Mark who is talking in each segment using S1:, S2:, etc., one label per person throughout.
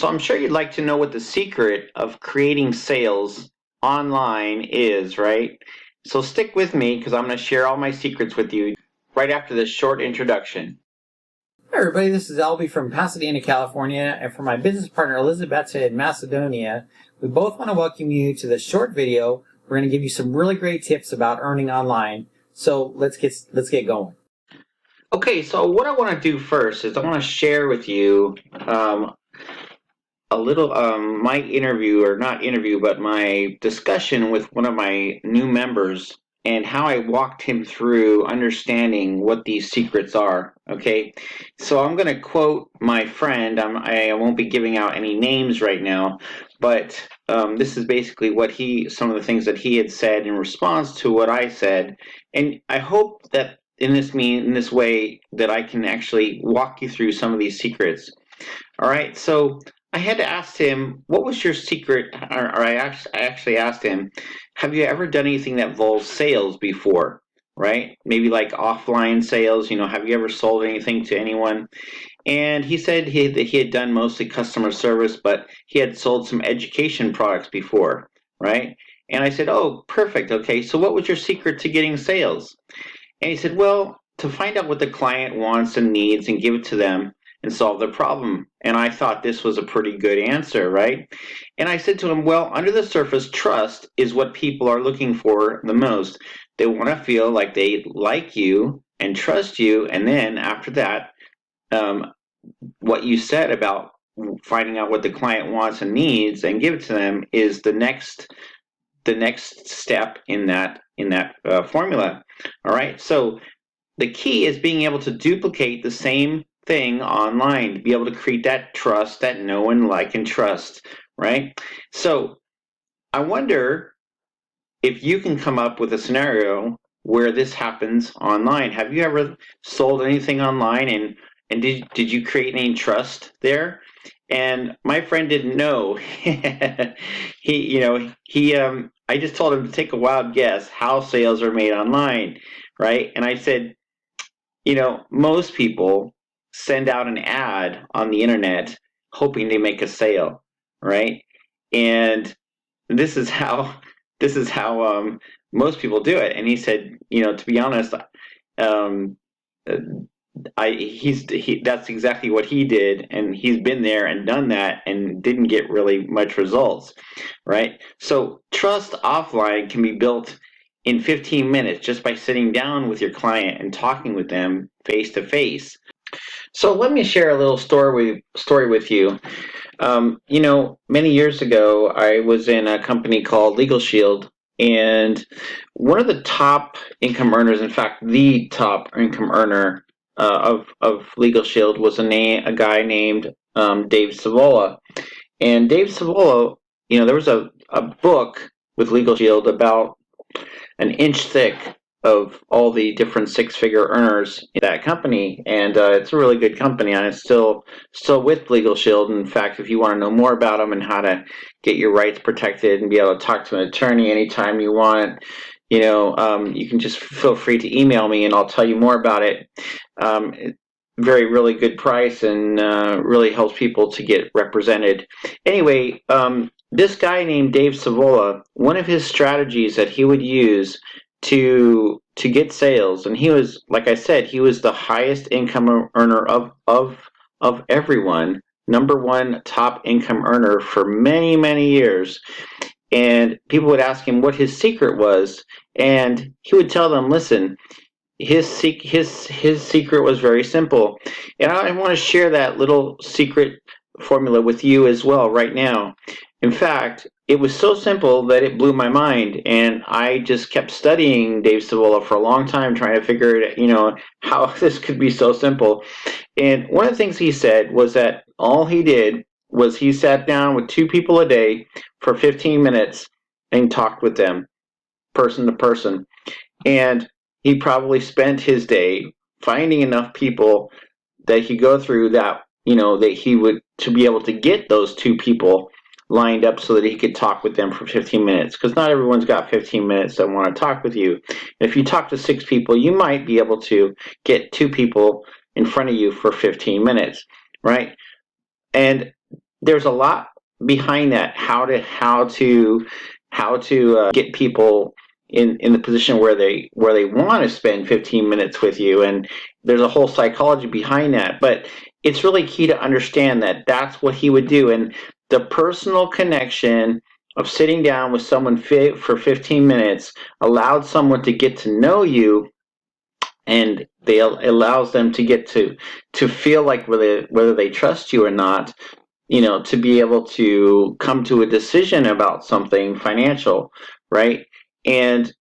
S1: So I'm sure you'd like to know what the secret of creating sales online is, right? So stick with me because I'm going to share all my secrets with you right after this short introduction.
S2: Hi everybody, this is Albie from Pasadena, California, and for my business partner Elizabeth in Macedonia, we both want to welcome you to this short video. We're going to give you some really great tips about earning online. So let's get going.
S1: Okay, so what I want to do first is I want to share with you a little my interview, or not interview, but my discussion with one of my new members and how I walked him through understanding what these secrets are. Okay, so I'm going to quote my friend. I won't be giving out any names right now, but this is basically some of the things that he had said in response to what I said, and I hope that in this way that I can actually walk you through some of these secrets. All right, so I had to ask him, what was your secret? Or I actually asked him, have you ever done anything that involves sales before? Right? Maybe like offline sales, have you ever sold anything to anyone? And he said he had done mostly customer service, but he had sold some education products before, right? And I said, oh, perfect. Okay, so what was your secret to getting sales? And he said, well, to find out what the client wants and needs and give it to them and solve their problem. And I thought this was a pretty good answer, right? And I said to him, well, under the surface, trust is what people are looking for the most. They want to feel like they like you and trust you. And then after that, what you said about finding out what the client wants and needs and give it to them is the next step in that formula. All right, so the key is being able to duplicate the same thing online, to be able to create that trust, that know and like and trust, right? So I wonder if you can come up with a scenario where this happens online. Have you ever sold anything online, and did you create any trust there? And my friend didn't know. I just told him to take a wild guess how sales are made online, right? And I said, most people send out an ad on the internet hoping to make a sale, right? And this is how most people do it. And he said, to be honest, um, that's exactly what he did, and he's been there and done that and didn't get really much results, right? So trust offline can be built in 15 minutes just by sitting down with your client and talking with them face to face. So let me share a little story with you. Many years ago, I was in a company called Legal Shield, and one of the top income earners, in fact, the top income earner of Legal Shield, was a guy named Dave Savola. And Dave Savola, there was a book with Legal Shield about an inch thick of all the different six-figure earners in that company, and it's a really good company, and it's still with Legal Shield. In fact, if you want to know more about them and how to get your rights protected and be able to talk to an attorney anytime you want, you can just feel free to email me, and I'll tell you more about it. Really good price, and really helps people to get represented. Anyway, this guy named Dave Savola, one of his strategies that he would use to get sales, and he was, like I said, he was the highest income earner of everyone, number one top income earner for many years. And people would ask him what his secret was, and he would tell them, listen, his secret was very simple. And I want to share that little secret formula with you as well right now. In fact, it was so simple that it blew my mind, and I just kept studying Dave Savola for a long time, trying to figure it, how this could be so simple. And one of the things he said was that all he did was he sat down with two people a day for 15 minutes and talked with them person to person. And he probably spent his day finding enough people that he go through that, that he would, to be able to get those two people lined up so that he could talk with them for 15 minutes, because not everyone's got 15 minutes that want to talk with you. If you talk to 6 people, you might be able to get 2 people in front of you for 15 minutes, right? And there's a lot behind that. How to get people in the position where they want to spend 15 minutes with you, and there's a whole psychology behind that. But it's really key to understand that that's what he would do, and the personal connection of sitting down with someone for 15 minutes allowed someone to get to know you, and they allows them to get to feel like whether they trust you or not, to be able to come to a decision about something financial, right? And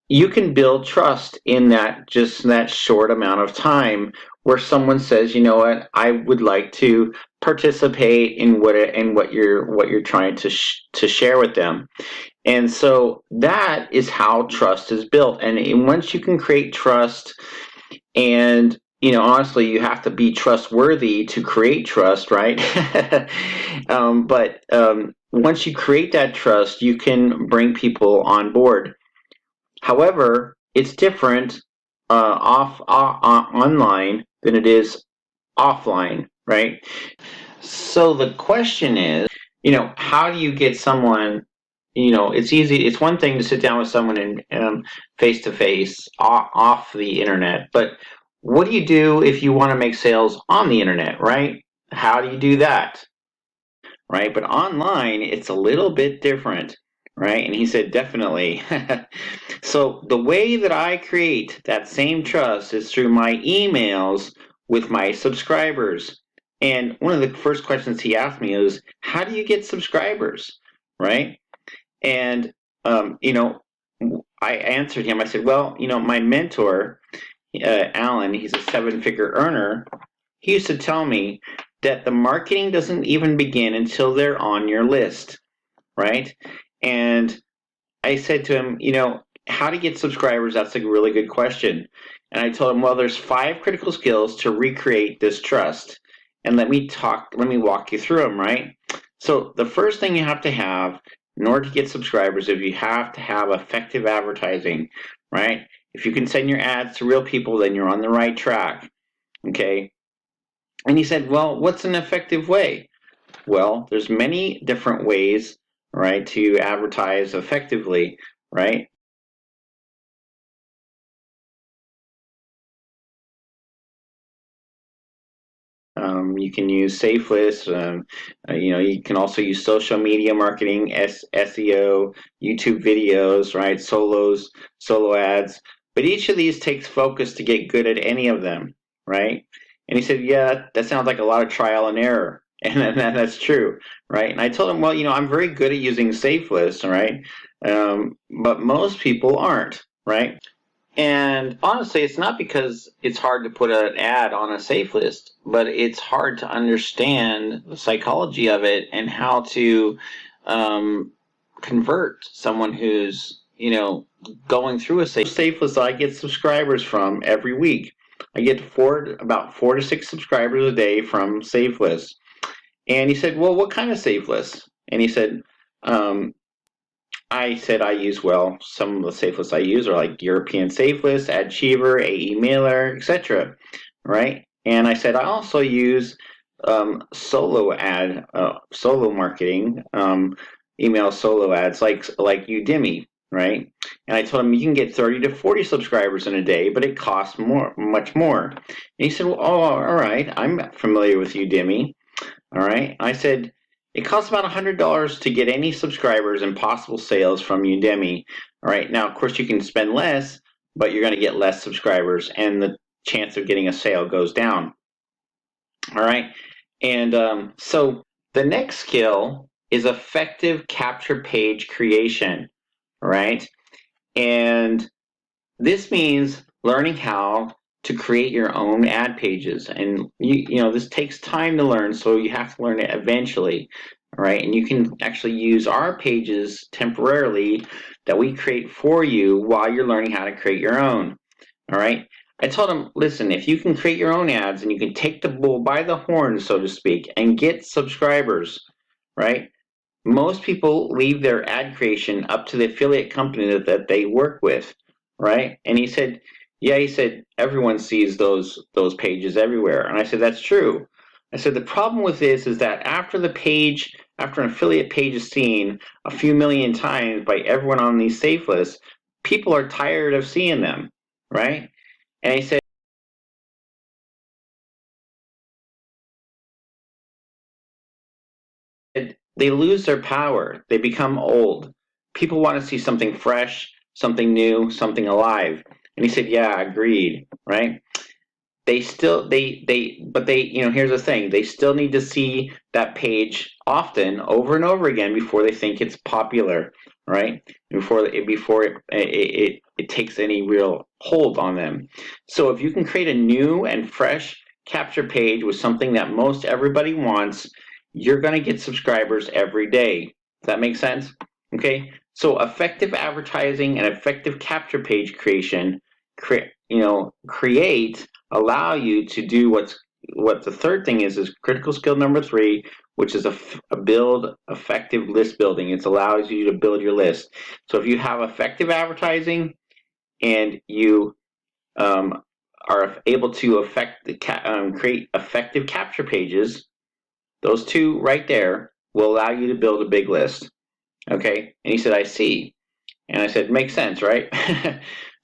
S1: you can build trust in that short amount of time, where someone says, you know what, I would like to participate in what you're trying to share with them. And so that is how trust is built. And once you can create trust, and honestly, you have to be trustworthy to create trust, right? But once you create that trust, you can bring people on board. However, it's different online than it is offline, right? So the question is, how do you get someone? It's easy. It's one thing to sit down with someone and face to face off the internet, but what do you do if you want to make sales on the internet, right? How do you do that? Right? But online, it's a little bit different, right? And he said, definitely. So the way that I create that same trust is through my emails with my subscribers. And one of the first questions he asked me is, how do you get subscribers? Right? And, I answered him. I said, well, my mentor, Alan, he's a 7-figure earner. He used to tell me that the marketing doesn't even begin until they're on your list, right? And I said to him, how to get subscribers? That's a really good question. And I told him, well, there's 5 critical skills to recreate this trust. And let me walk you through them, right? So the first thing you have to have in order to get subscribers is you have to have effective advertising, right? If you can send your ads to real people, then you're on the right track, okay? And he said, well, what's an effective way? Well, there's many different ways, right, to advertise effectively, right? You can use safe lists. You can also use social media marketing, SEO, YouTube videos, right? Solo ads. But each of these takes focus to get good at any of them, right? And he said, yeah, that sounds like a lot of trial and error. And that's true, right? And I told him, well, I'm very good at using safe lists, right? But most people aren't, right? And honestly, it's not because it's hard to put an ad on a safe list, but it's hard to understand the psychology of it and how to convert someone who's, going through a safe list that I get subscribers from every week. I get about 4 to 6 subscribers a day from safe lists. And he said, well, what kind of safe lists? And he said, I said I use, some of the safe lists I use are like European Safe List, AdCheaver, AE Mailer, etc. Right? And I said I also use solo marketing, email solo ads like Udemy, right? And I told him you can get 30 to 40 subscribers in a day, but it costs much more. And he said, well, oh, all right, I'm familiar with Udemy. All right. I said, it costs about $100 to get any subscribers and possible sales from Udemy. All right. Now, of course, you can spend less, but you're going to get less subscribers, and the chance of getting a sale goes down. All right. And so the next skill is effective capture page creation. All right. And this means learning how to create your own ad pages, and this takes time to learn, so you have to learn it eventually. All right, and you can actually use our pages temporarily that we create for you while you're learning how to create your own. All right, I told him, listen, if you can create your own ads and you can take the bull by the horn, so to speak, and get subscribers, right? Most people leave their ad creation up to the affiliate company that they work with, right? And he said, yeah, he said, everyone sees those pages everywhere. And I said, that's true. I said the problem with this is that after an affiliate page is seen a few million times by everyone on these safe lists, people are tired of seeing them, right? And I said they lose their power. They become old. People want to see something fresh, something new, something alive. And he said, yeah, agreed, right? Here's the thing, they still need to see that page often over and over again before they think it's popular, right? Before it takes any real hold on them. So if you can create a new and fresh capture page with something that most everybody wants, you're going to get subscribers every day. Does that make sense? Okay, so effective advertising and effective capture page creation create allow you to do what the third thing is critical skill number 3, which is a build effective list building. It allows you to build your list. So if you have effective advertising and you are able to create effective capture pages, those two right there will allow you to build a big list. Okay, and he said, I see. And I said, makes sense, right?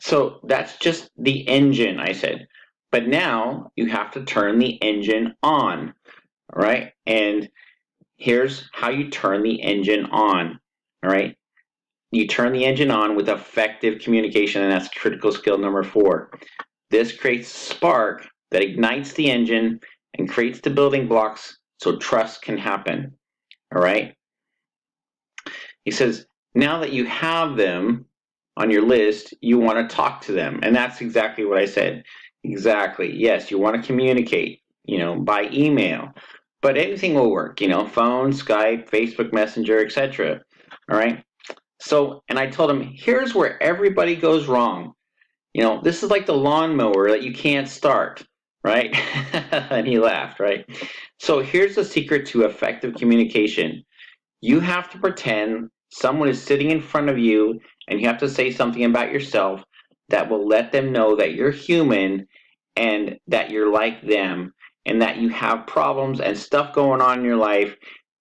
S1: So that's just the engine, I said. But now you have to turn the engine on, right? And here's how you turn the engine on, all right? You turn the engine on with effective communication, and that's critical skill number 4. This creates a spark that ignites the engine and creates the building blocks so trust can happen, all right? He says, now that you have them on your list, you want to talk to them. And that's exactly what I said. Exactly. Yes, you want to communicate, by email. But anything will work, phone, Skype, Facebook Messenger, etc. All right? So, and I told him, here's where everybody goes wrong. This is like the lawnmower that you can't start, right? And he laughed, right? So here's the secret to effective communication. You have to pretend someone is sitting in front of you and you have to say something about yourself that will let them know that you're human and that you're like them and that you have problems and stuff going on in your life,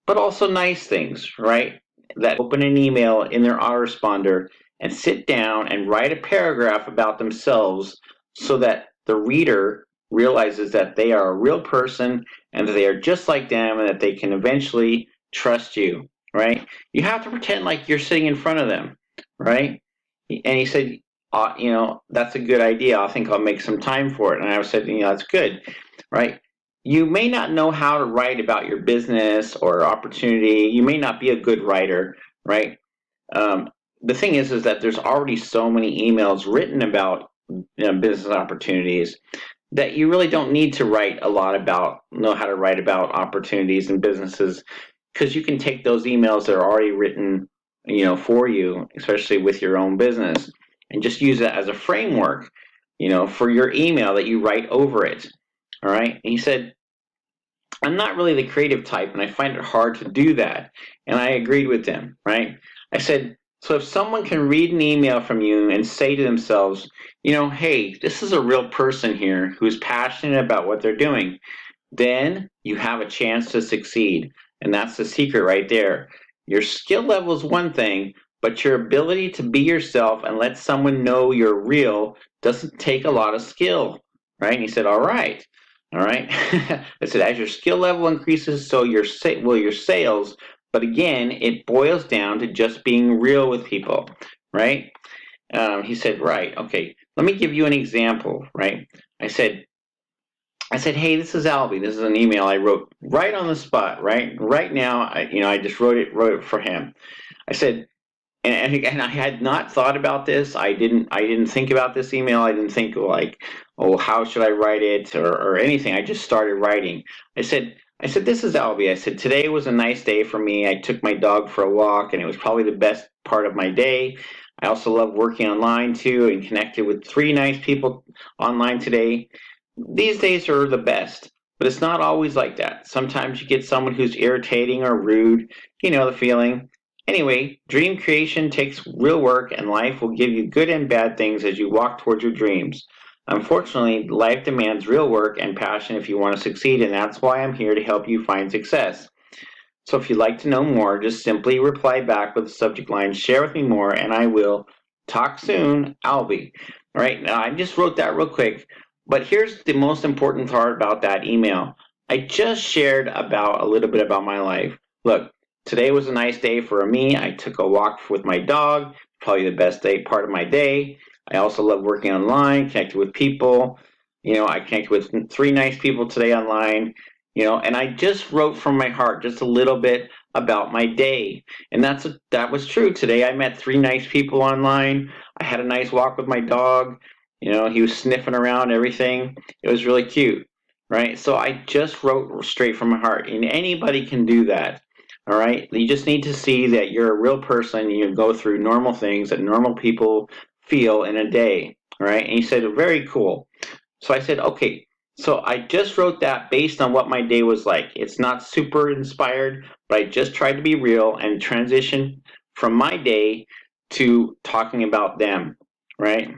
S1: but also nice things, right? That open an email in their autoresponder and sit down and write a paragraph about themselves so that the reader realizes that they are a real person and that they are just like them and that they can eventually trust you, right? You have to pretend like you're sitting in front of them, right? And he said, that's a good idea. I think I'll make some time for it. And I said, that's good, right? You may not know how to write about your business or opportunity. You may not be a good writer, right? The thing is that there's already so many emails written about business opportunities that you really don't need to know how to write about opportunities and businesses, because you can take those emails that are already written, for you, especially with your own business, and just use it as a framework, for your email that you write over it. All right. And he said, I'm not really the creative type and I find it hard to do that. And I agreed with him, right? I said, so if someone can read an email from you and say to themselves, hey, this is a real person here who's passionate about what they're doing, then you have a chance to succeed. And that's the secret right there. Your skill level is one thing, but your ability to be yourself and let someone know you're real doesn't take a lot of skill, right? And he said, all right. All right. I said, as your skill level increases, so your sales. But again, it boils down to just being real with people, right? He said, right. Okay. Let me give you an example, right? I said, hey, this is Albie. This is an email I wrote right on the spot, right? Right now, I just wrote it for him. I said, and I had not thought about this. I didn't think about this email. I didn't think like, oh, how should I write it or anything. I just started writing. I said, this is Albie. I said, today was a nice day for me. I took my dog for a walk and it was probably the best part of my day. I also love working online too and connected with 3 nice people online today. These days are the best, but it's not always like that. Sometimes you get someone who's irritating or rude. You know the feeling. Anyway, dream creation takes real work and life will give you good and bad things as you walk towards your dreams. Unfortunately, life demands real work and passion if you want to succeed, and that's why I'm here to help you find success. So if you'd like to know more, just simply reply back with the subject line, share with me more, and I will talk soon, Albie. All right, now I just wrote that real quick, but here's the most important part about that email. I just shared about a little bit about my life. Look, today was a nice day for me. I took a walk with my dog, probably the best part of my day. I also love working online, connected with people. I connected with 3 nice people today online. And I just wrote from my heart just a little bit about my day. And that was true. Today I met 3 nice people online. I had a nice walk with my dog. He was sniffing around everything. It was really cute, right? So I just wrote straight from my heart, and anybody can do that. All right. You just need to see that you're a real person. You go through normal things that normal people feel in a day. All right. And he said, very cool. So I said, okay, so I just wrote that based on what my day was like. It's not super inspired, but I just tried to be real and transition from my day to talking about them, right?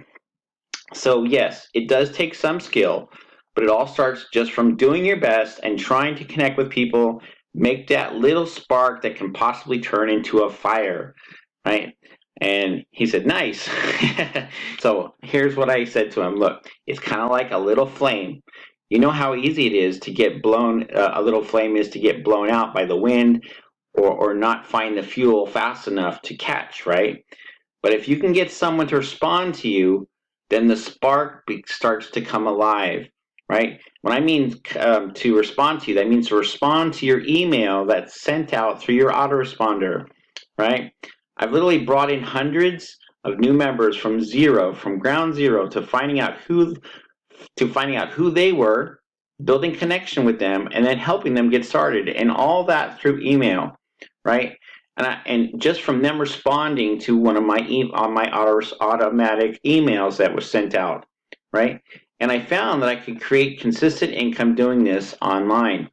S1: So yes, it does take some skill, but it all starts just from doing your best and trying to connect with people, make that little spark that can possibly turn into a fire, right? And he said, nice. So here's what I said to him. Look, it's kind of like a little flame. You know how easy it is to get blown, a little flame is to get blown out by the wind or not find the fuel fast enough to catch, right? But if you can get someone to respond to you, then the spark starts to come alive, right? When I mean to respond to you, that means to respond to your email that's sent out through your autoresponder, right? I've literally brought in hundreds of new members from ground zero, to finding out who they were, building connection with them, and then helping them get started, and all that through email, right? And just from them responding to one of my automatic emails that was sent out, right? And I found that I could create consistent income doing this online,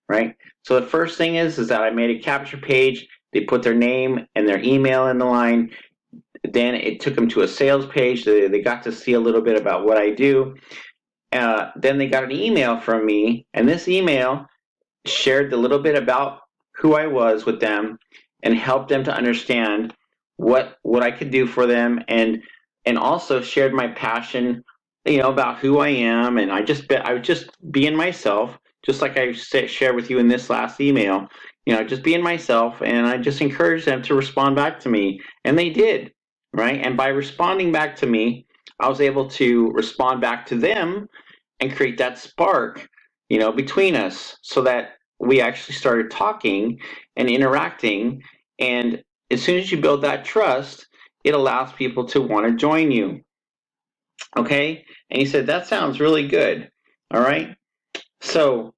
S1: right? So the first thing is that I made a capture page. They put their name and their email in the line. Then it took them to a sales page. They got to see a little bit about what I do. Then they got an email from me, and this email shared a little bit about who I was with them and helped them to understand what I could do for them, and also shared my passion, about who I am. And I was just being myself, just like I shared with you in this last email, just being myself. And I just encouraged them to respond back to me, and they did, right? And by responding back to me, I was able to respond back to them and create that spark, between us, so that we actually started talking and interacting. And as soon as you build that trust, it allows people to want to join you. Okay? And he said, that sounds really good. All right? So,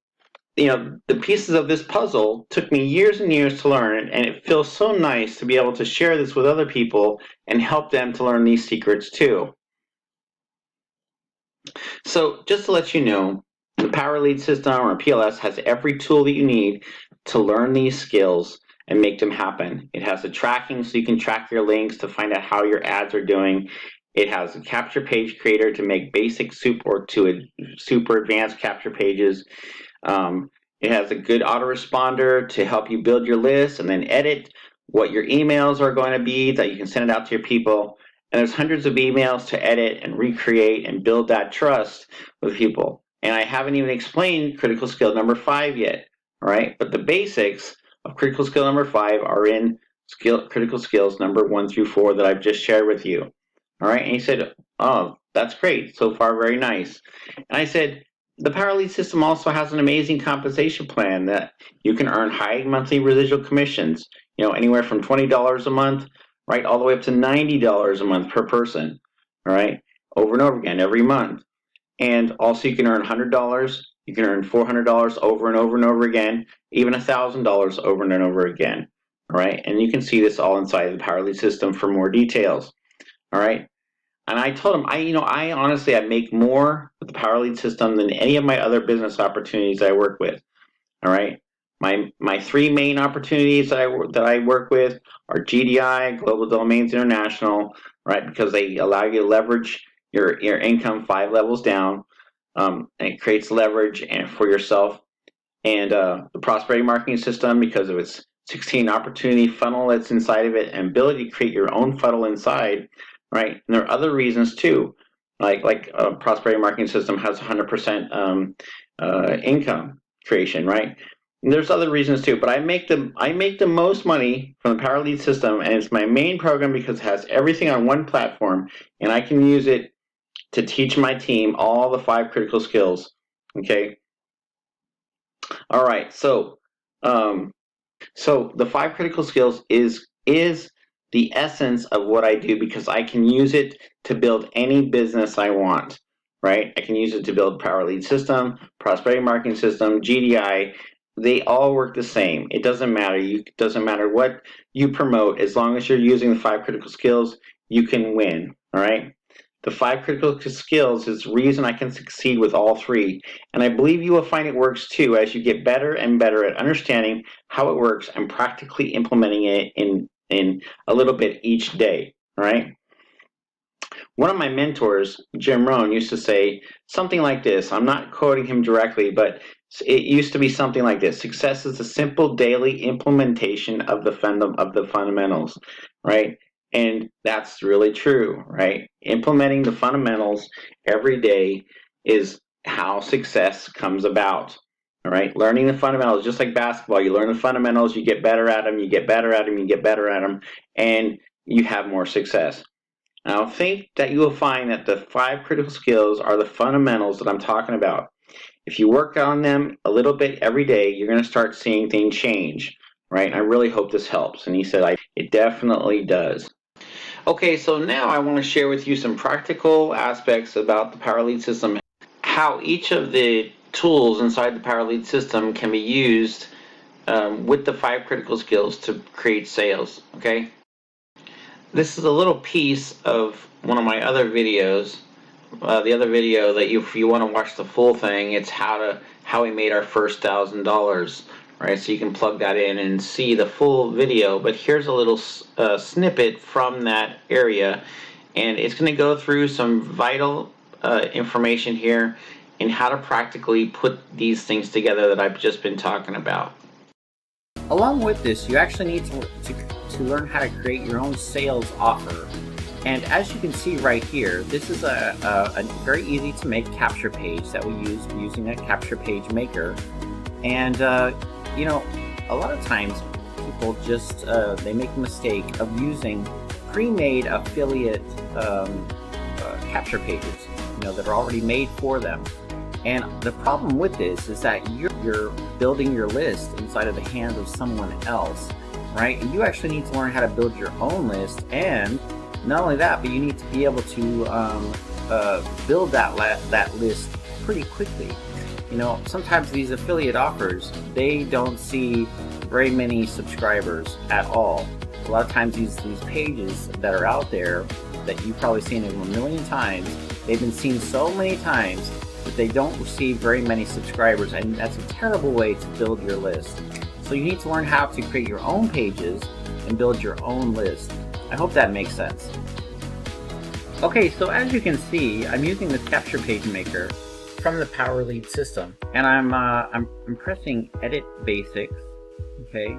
S1: the pieces of this puzzle took me years and years to learn, and it feels so nice to be able to share this with other people and help them to learn these secrets too. So just to let you know, the Power Lead system, or PLS, has every tool that you need to learn these skills and make them happen. It has the tracking, so you can track your links to find out how your ads are doing. It has a capture page creator to make basic super advanced capture pages. It has a good autoresponder to help you build your list and then edit what your emails are going to be, that you can send it out to your people. And there's hundreds of emails to edit and recreate and build that trust with people. And I haven't even explained critical skill number 5 yet, all right? But the basics of critical skill number 5 are in critical skills number 1 through 4 that I've just shared with you, all right? And he said, oh, that's great. So far, very nice. And I said, the Power Lead system also has an amazing compensation plan that you can earn high monthly residual commissions, anywhere from $20 a month, right, all the way up to $90 a month per person, all right, over and over again every month. And also you can earn $100, you can earn $400 over and over and over again, even $1,000 over and over again, all right? And you can see this all inside the Power Lead system for more details, all right? And I told him, I honestly, I make more with the Power Lead system than any of my other business opportunities I work with. All right. My 3 main opportunities that I work with are GDI, Global Domains International, right? Because they allow you to leverage your income 5 levels down. And it creates leverage and for yourself. And the prosperity marketing system, because of its 16 opportunity funnel that's inside of it and ability to create your own funnel inside, right? And there are other reasons too, like prosperity marketing system has 100% income creation, right? And there's other reasons too, but I make the most money from the Power Lead system, and it's my main program because it has everything on one platform, and I can use it to teach my team all the 5 critical skills. Okay. All right. So the 5 critical skills is the essence of what I do, because I can use it to build any business I want. Right? I can use it to build Power Lead system, prosperity marketing system, GDI. They all work the same. It doesn't matter. It doesn't matter what you promote, as long as you're using the 5 critical skills, you can win. All right. The 5 critical skills is the reason I can succeed with all 3. And I believe you will find it works too, as you get better and better at understanding how it works and practically implementing it in a little bit each day. All right. One of my mentors, Jim Rohn, used to say something like this. I'm not quoting him directly, but it used to be something like this: success is a simple daily implementation of the fundamentals, right? And that's really true, right? Implementing the fundamentals every day is how success comes about. All right, learning the fundamentals, just like basketball, you learn the fundamentals, you get better at them, you get better at them, you get better at them, and you have more success. Now, I think that you will find that the 5 critical skills are the fundamentals that I'm talking about. If you work on them a little bit every day, you're going to start seeing things change, right? And I really hope this helps. And he said, it definitely does. Okay, so now I want to share with you some practical aspects about the Power Lead system, how each of the tools inside the Power Lead system can be used with the 5 critical skills to create sales, okay? This is a little piece of one of my other videos. The other video that if you want to watch the full thing, it's how we made our first $1,000, right? So you can plug that in and see the full video. But here's a little snippet from that area, and it's going to go through some vital information here in how to practically put these things together that I've just been talking about.
S2: Along with this, you actually need to learn how to create your own sales offer. And as you can see right here, this is a very easy to make capture page that we use using a capture page maker. And you know, a lot of times people just they make the mistake of using pre-made affiliate capture pages, you know, that are already made for them. And the problem with this is that you're building your list inside of the hands of someone else, right? And you actually need to learn how to build your own list, and not only that, but you need to be able to build that list pretty quickly. You know, sometimes these affiliate offers, they don't see very many subscribers at all. A lot of times these pages that are out there that you've probably seen them a million times, they've been seen so many times that they don't receive very many subscribers, and that's a terrible way to build your list. So you need to learn how to create your own pages and build your own list. I hope that makes sense. Okay, so as you can see, I'm using this capture page maker from the Power Lead system, and I'm pressing Edit Basics. Okay,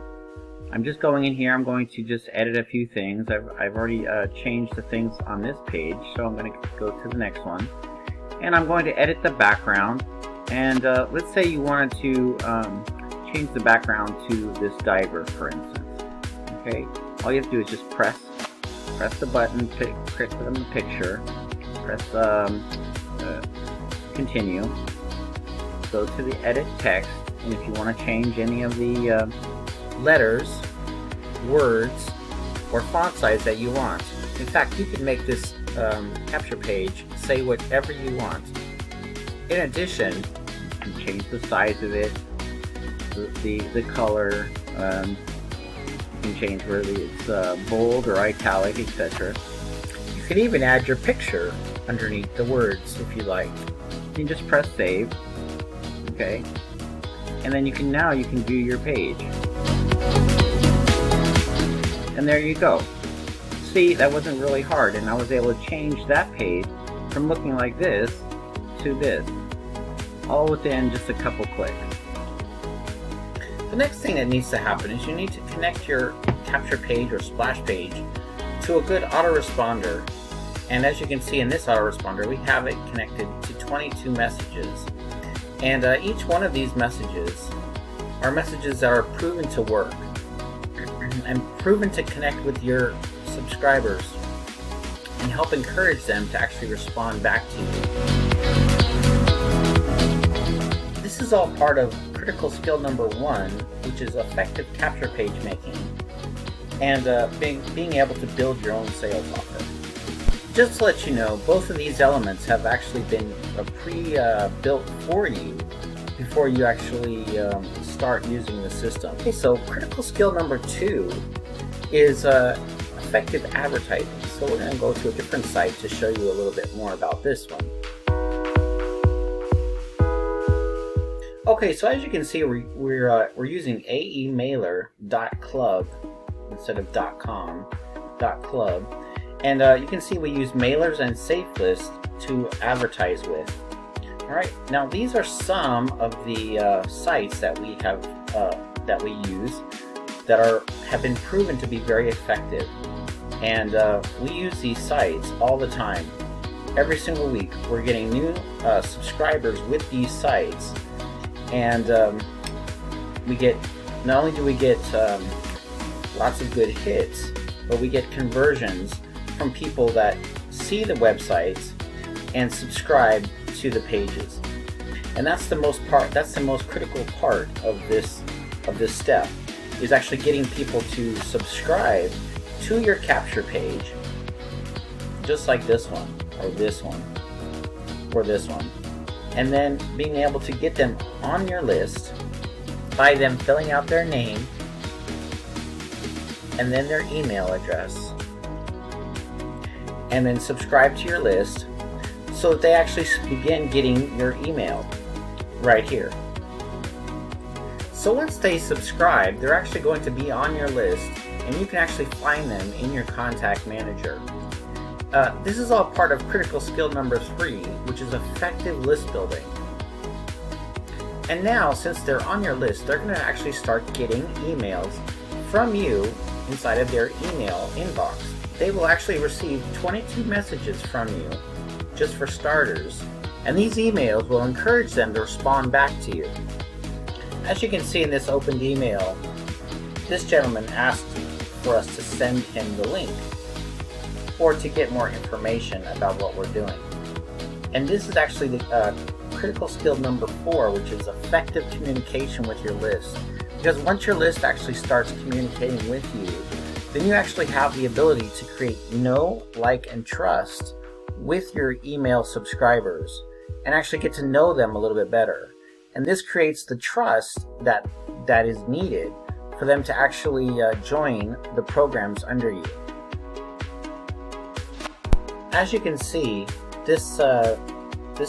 S2: I'm just going in here. I'm going to just edit a few things. I've already changed the things on this page, so I'm going to go to the next one, and I'm going to edit the background. And let's say you wanted to change the background to this diver, for instance. Okay, all you have to do is just press the button, click on the picture, press continue, go to the edit text, and if you want to change any of the letters, words, or font size that you want. In fact, you can make this capture page say whatever you want. In addition, you can change the size of it, the color, you can change whether it's bold or italic, etc. You can even add your picture underneath the words if you like. You can just press save, okay, and then you can view your page. And there you go. See, that wasn't really hard, and I was able to change that page from looking like this to this, all within just a couple clicks. The next thing that needs to happen is you need to connect your capture page or splash page to a good autoresponder. And as you can see in this autoresponder, we have it connected to 22 messages. And each one of these messages are messages that are proven to work and proven to connect with your subscribers and help encourage them to actually respond back to you. This is all part of critical skill number 1, which is effective capture page making and being able to build your own sales offer. Just to let you know, both of these elements have actually been pre-built for you before you actually start using the system. Okay, so critical skill number 2 is effective advertising. So we're going to go to a different site to show you a little bit more about this one. Okay, so as you can see, we're using aemailer.club instead of .com, .club. And you can see we use mailers and safe lists to advertise with. Alright, now these are some of the sites that we have that we use that have been proven to be very effective. And we use these sites all the time. Every single week we're getting new subscribers with these sites, and we get, not only do we get lots of good hits, but we get conversions from people that see the websites and subscribe to the pages. And that's the most critical part of this step, is actually getting people to subscribe to your capture page, just like this one, or this one, or this one, and then being able to get them on your list by them filling out their name and then their email address, and then subscribe to your list so that they actually begin getting your email right here. So once they subscribe, they're actually going to be on your list, and you can actually find them in your contact manager. This is all part of critical skill number 3, which is effective list building. And now, since they're on your list, they're going to actually start getting emails from you inside of their email inbox. They will actually receive 22 messages from you, just for starters, and these emails will encourage them to respond back to you. As you can see in this opened email, this gentleman asked for us to send him the link or to get more information about what we're doing. And this is actually the critical skill number 4, which is effective communication with your list. Because once your list actually starts communicating with you, then you actually have the ability to create know, like, and trust with your email subscribers and actually get to know them a little bit better. And this creates the trust that is needed for them to actually join the programs under you. As you can see, this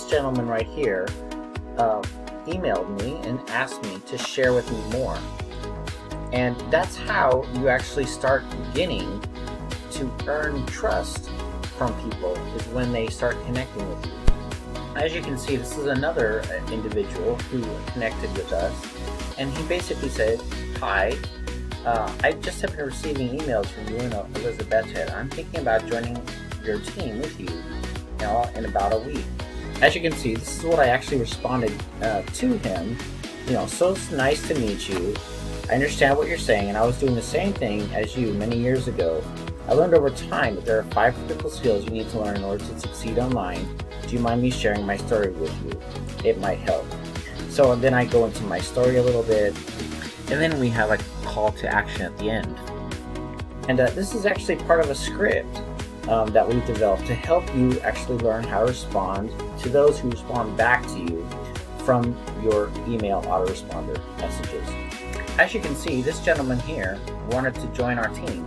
S2: gentleman right here emailed me and asked me to share with me more. And that's how you actually start beginning to earn trust from people, is when they start connecting with you. As you can see, this is another individual who connected with us, and he basically said, "Hi, I just have been receiving emails from you and Elizabeth. I'm thinking about joining your team with you, in about a week." As you can see, this is what I actually responded to him. So it's nice to meet you. I understand what you're saying, and I was doing the same thing as you many years ago. I learned over time that there are 5 critical skills you need to learn in order to succeed online. Do you mind me sharing my story with you? It might help. So then I go into my story a little bit, and then we have a call to action at the end. And this is actually part of a script that we've developed to help you actually learn how to respond to those who respond back to you from your email autoresponder messages. As you can see, this gentleman here wanted to join our team,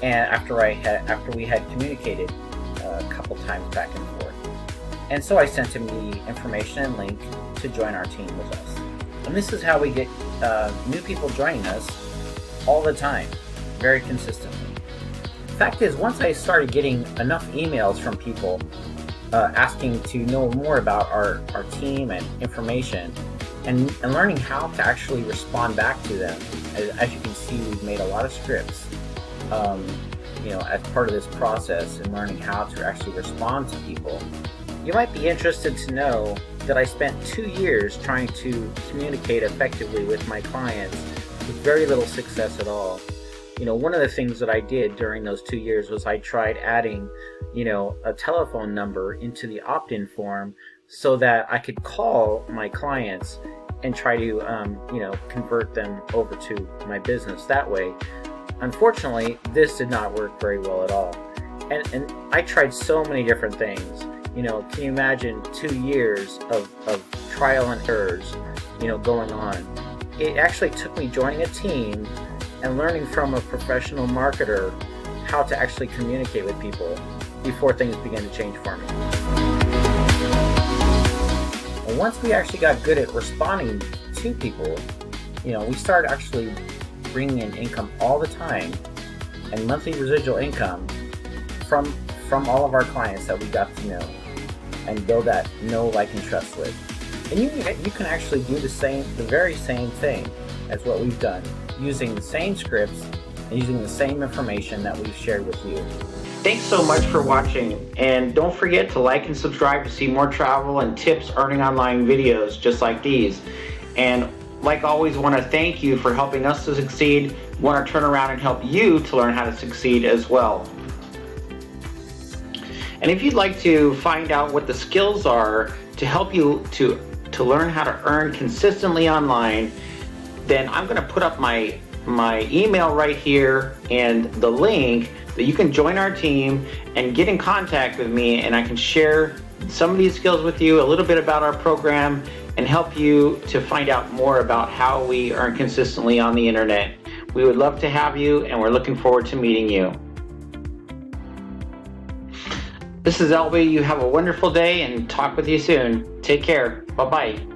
S2: and after we had communicated a couple times back and forth, and so I sent him the information and link to join our team with us. And this is how we get new people joining us all the time, very consistently. The fact is, once I started getting enough emails from people asking to know more about our team and information, and learning how to actually respond back to them. As you can see, we've made a lot of scripts, as part of this process, and learning how to actually respond to people. You might be interested to know that I spent 2 years trying to communicate effectively with my clients with very little success at all. One of the things that I did during those 2 years was I tried adding, a telephone number into the opt-in form so that I could call my clients and try to, convert them over to my business that way. Unfortunately, this did not work very well at all. And I tried so many different things. Can you imagine 2 years of trial and errors, going on? It actually took me joining a team and learning from a professional marketer how to actually communicate with people before things began to change for me. And once we actually got good at responding to people, we started actually bringing in income all the time, and monthly residual income from all of our clients that we got to know and build that know, like, and trust with. And you can actually do the very same thing as what we've done, using the same scripts and using the same information that we've shared with you.
S1: Thanks so much for watching, and don't forget to like and subscribe to see more travel and tips earning online videos just like these. And like always, want to thank you for helping us to succeed. Want to turn around and help you to learn how to succeed as well. And if you'd like to find out what the skills are to help you to learn how to earn consistently online, then I'm going to put up my email right here and the link that you can join our team and get in contact with me, and I can share some of these skills with you, a little bit about our program, and help you to find out more about how we earn consistently on the internet. We would love to have you, and we're looking forward to meeting you. This is Albie. You have a wonderful day, and talk with you soon. Take care. Bye-bye.